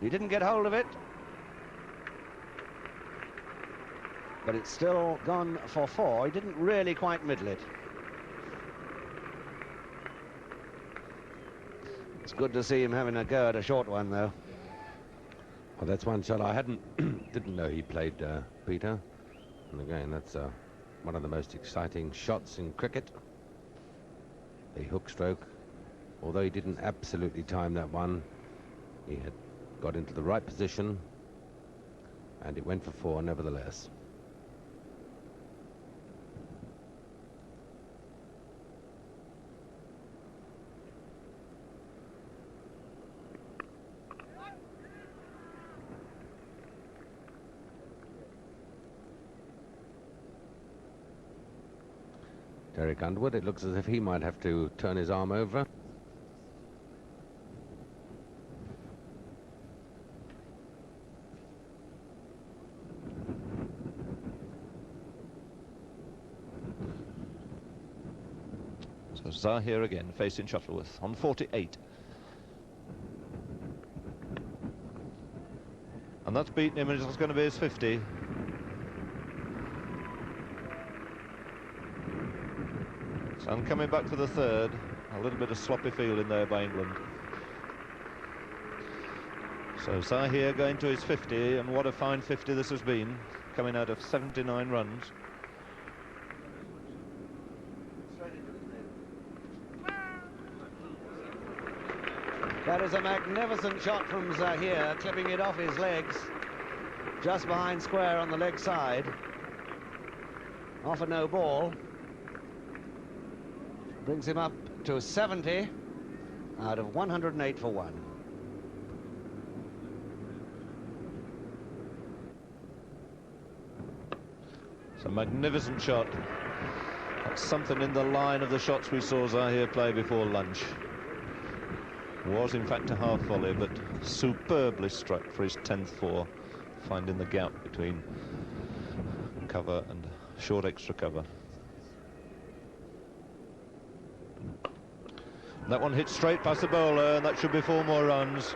He didn't get hold of it, but it's still gone for 4. He didn't really quite middle it. It's good to see him having a go at a short one, though. Well, that's one shot I didn't know he played, Peter. And again, that's one of the most exciting shots in cricket. The hook stroke. Although he didn't absolutely time that one, he had got into the right position, and it went for 4 nevertheless. Derek Underwood, it looks as if he might have to turn his arm over. So Zaheer again facing Shuttleworth on 48. And that's beaten him, and it's going to be his 50. And coming back for the third, a little bit of sloppy fielding there by England. So Zaheer going to his 50, and what a fine 50 this has been, coming out of 79 runs. That is a magnificent shot from Zaheer, clipping it off his legs, just behind square on the leg side. Off a no ball. Brings him up to 70 out of 108 for 1. It's a magnificent shot. That's something in the line of the shots we saw Zaheer play before lunch. Was in fact a half volley, but superbly struck for his 10th 4, finding the gap between cover and short extra cover. That one hit straight past the bowler, and that should be 4 more runs.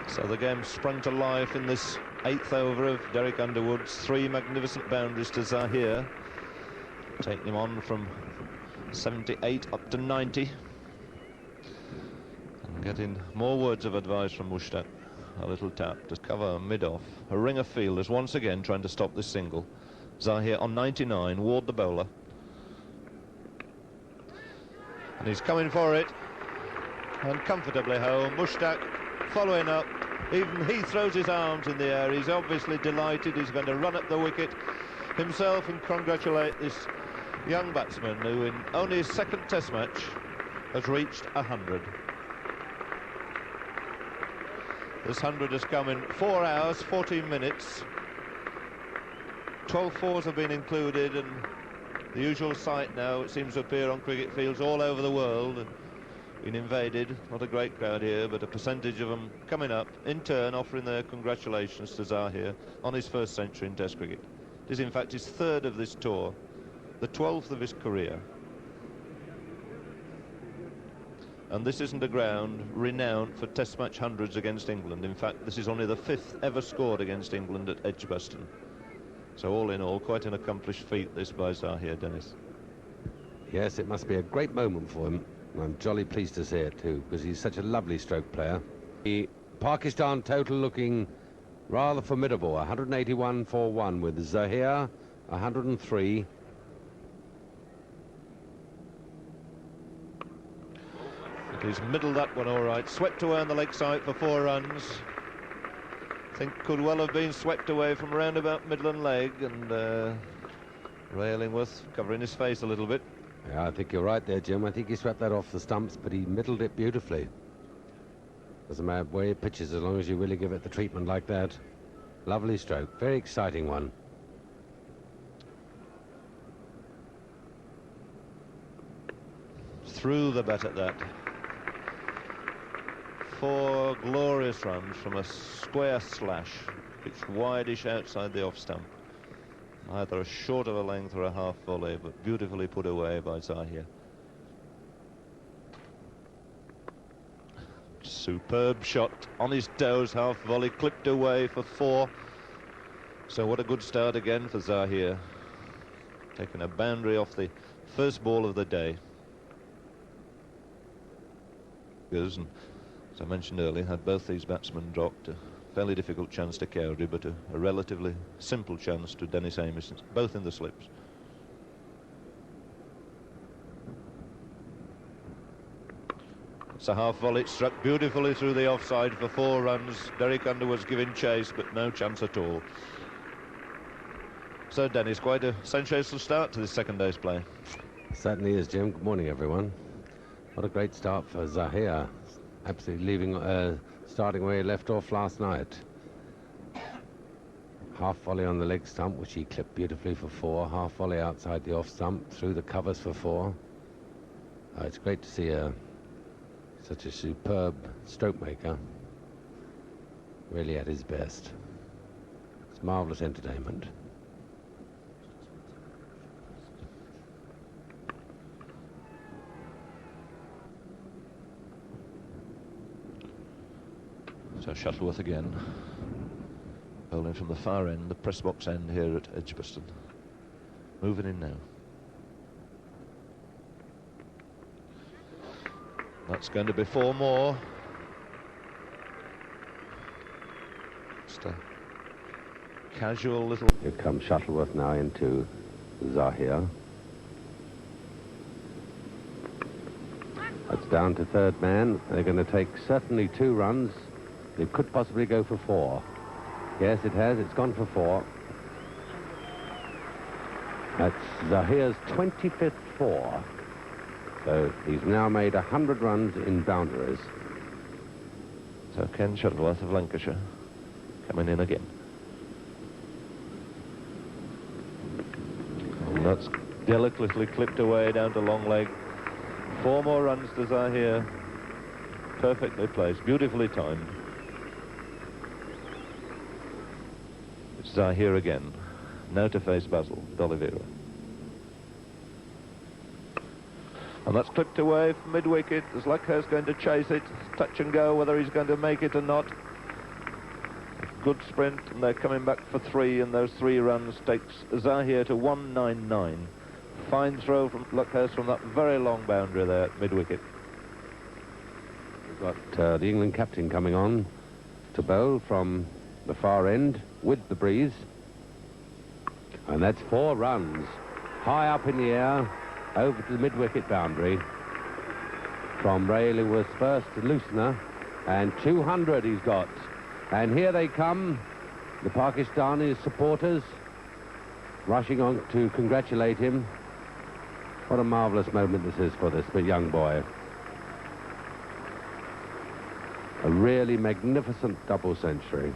So the game sprung to life in this 8th over of Derek Underwood's 3 magnificent boundaries to Zaheer, taking him on from 78 up to 90. And getting more words of advice from Mushtaq. A little tap to cover mid-off. A ring of fielders once again trying to stop this single. Zaheer on 99, Ward the bowler. And he's coming for it, and comfortably home. Mushtaq following up. Even he throws his arms in the air. He's obviously delighted. He's going to run up the wicket himself and congratulate this young batsman who in only his 2nd test match has reached 100. This 100 has come in 4 hours, 14 minutes. 12 fours have been included, and the usual sight now, it seems to appear on cricket fields all over the world, and been invaded. Not a great crowd here, but a percentage of them coming up, in turn offering their congratulations to Zaheer on his 1st century in Test cricket. It is in fact his 3rd of this tour, the 12th of his career. And this isn't a ground renowned for Test match hundreds against England. In fact, this is only the 5th ever scored against England at Edgbaston. So all in all, quite an accomplished feat this by Zaheer, Dennis. Yes, it must be a great moment for him. I'm jolly pleased to see it too, because he's such a lovely stroke player. The Pakistan total looking rather formidable. 181 for 1 with Zaheer 103. He's middled that one all right. Swept away on the leg side for 4 runs. I think could well have been swept away from round about middle and leg, and Railingworth covering his face a little bit. Yeah, I think you're right there, Jim. I think he swept that off the stumps, but he middled it beautifully. Doesn't matter where he pitches, as long as you really give it the treatment like that. Lovely stroke, very exciting one. Through the bat at that. 4 glorious runs from a square slash. It's wideish outside the off stump. Either a short of a length or a half volley, but beautifully put away by Zaheer. Superb shot on his toes, half volley, clipped away for 4. So what a good start again for Zaheer. Taking a boundary off the first ball of the day. And as I mentioned earlier, had both these batsmen dropped. A fairly difficult chance to Cowdery, but a relatively simple chance to Dennis Amiss, both in the slips. It's a half volley, struck beautifully through the offside for 4 runs. Derek Underwood's giving chase, but no chance at all. So, Dennis, quite a sensational start to this second day's play. Certainly is, Jim. Good morning, everyone. What a great start for Zaheer. Absolutely starting where he left off last night. Half volley on the leg stump, which he clipped beautifully for 4. Half volley outside the off stump, through the covers for 4. It's great to see such a superb stroke maker really at his best. It's marvellous entertainment. So Shuttleworth again, bowling from the far end, the press box end here at Edgbaston. Moving in now. That's going to be 4 more. Just a casual little... Here comes Shuttleworth now into Zaheer. That's down to third man. They're going to take certainly 2 runs. It could possibly go for 4. Yes, it has. It's gone for 4. That's Zaheer's 25th 4. So he's now made 100 runs in boundaries. So Ken Shuttleworth of Lancashire coming in again. And that's delicately clipped away down to long leg. 4 more runs to Zaheer. Perfectly placed, beautifully timed. It's Zaheer again. Now to face Basil with Oliveira. And that's clipped away from mid-wicket. As Luckhurst's going to chase it. Touch and go, whether he's going to make it or not. Good sprint, and they're coming back for 3, and those 3 runs takes Zaheer to 199. Fine throw from Luckhurst from that very long boundary there at mid-wicket. We've got the England captain coming on to bowl from the far end with the breeze. And that's 4 runs. High up in the air, over to the mid-wicket boundary. From Rayleigh was first loosener, and 200 he's got. And here they come, the Pakistani supporters, rushing on to congratulate him. What a marvellous moment this is for this young boy. A really magnificent double century.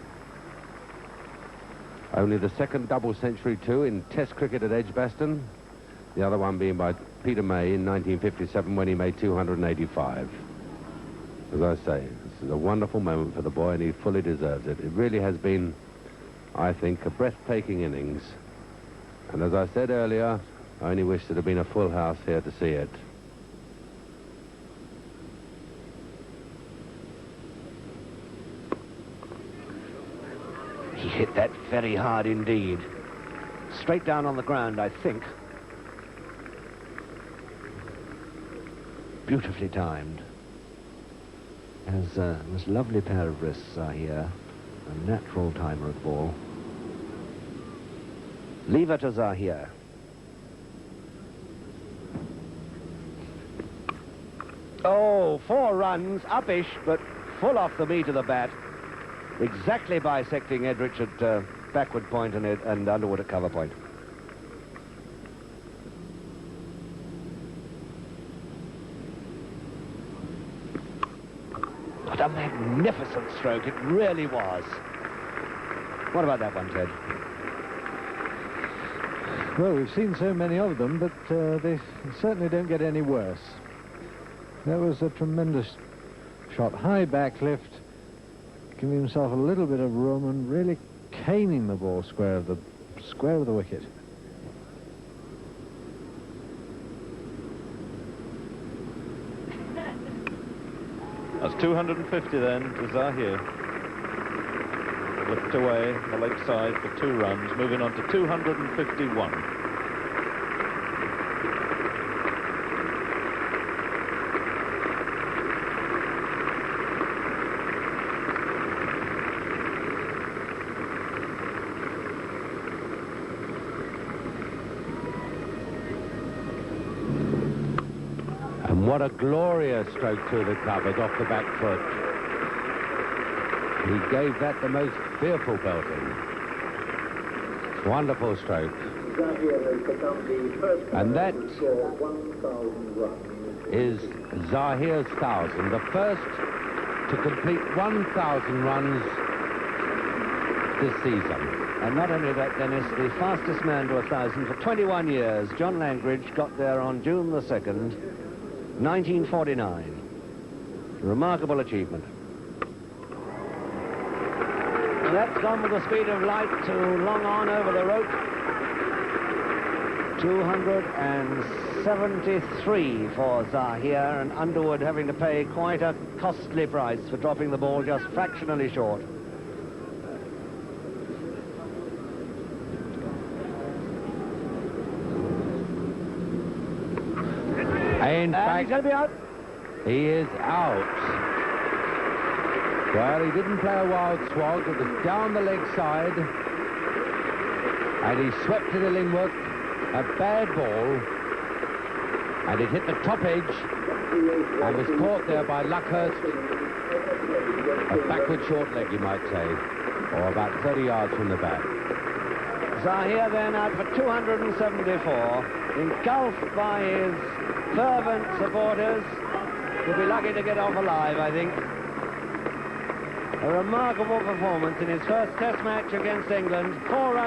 Only the second double century, too, in Test cricket at Edgbaston. The other one being by Peter May in 1957 when he made 285. As I say, this is a wonderful moment for the boy, and he fully deserves it. It really has been, I think, a breathtaking innings. And as I said earlier, I only wish there'd have been a full house here to see it. He hit that very hard indeed. Straight down on the ground, I think. Beautifully timed. Has this lovely pair of wrists are here. A natural timer of the ball. Lever to Zaheer. Oh, 4 runs, uppish, but full off the meat of the bat. Exactly bisecting Edrich at backward point and Underwood at cover point. What a magnificent stroke, it really was. What about that one, Ted? Well, we've seen so many of them, but they certainly don't get any worse. That was a tremendous shot. High back lift, giving himself a little bit of room and really caning the ball square of the wicket. That's 250 then to Zaheer. Flipped away the leg side for 2 runs, moving on to 251. And what a glorious stroke through the covers off the back foot. He gave that the most fearful belting. Wonderful stroke. And that is Zaheer's 1,000, the first to complete 1,000 runs this season. And not only that, Dennis, the fastest man to 1,000 for 21 years. John Langridge got there on June the 2nd, 1949. Remarkable achievement. And that's gone with the speed of light to long on over the rope. 273 for Zaheer, and Underwood having to pay quite a costly price for dropping the ball just fractionally short. In fact, he's going to be out. he is out. Well, he didn't play a wild swag. It was down the leg side. And he swept it inward. A bad ball. And it hit the top edge. And was caught there by Luckhurst. A backward short leg, you might say. Or about 30 yards from the bat. Zaheer then out for 274. Engulfed by his fervent supporters. He'll be lucky to get off alive, I think. A remarkable performance in his first Test match against England. 4 runs.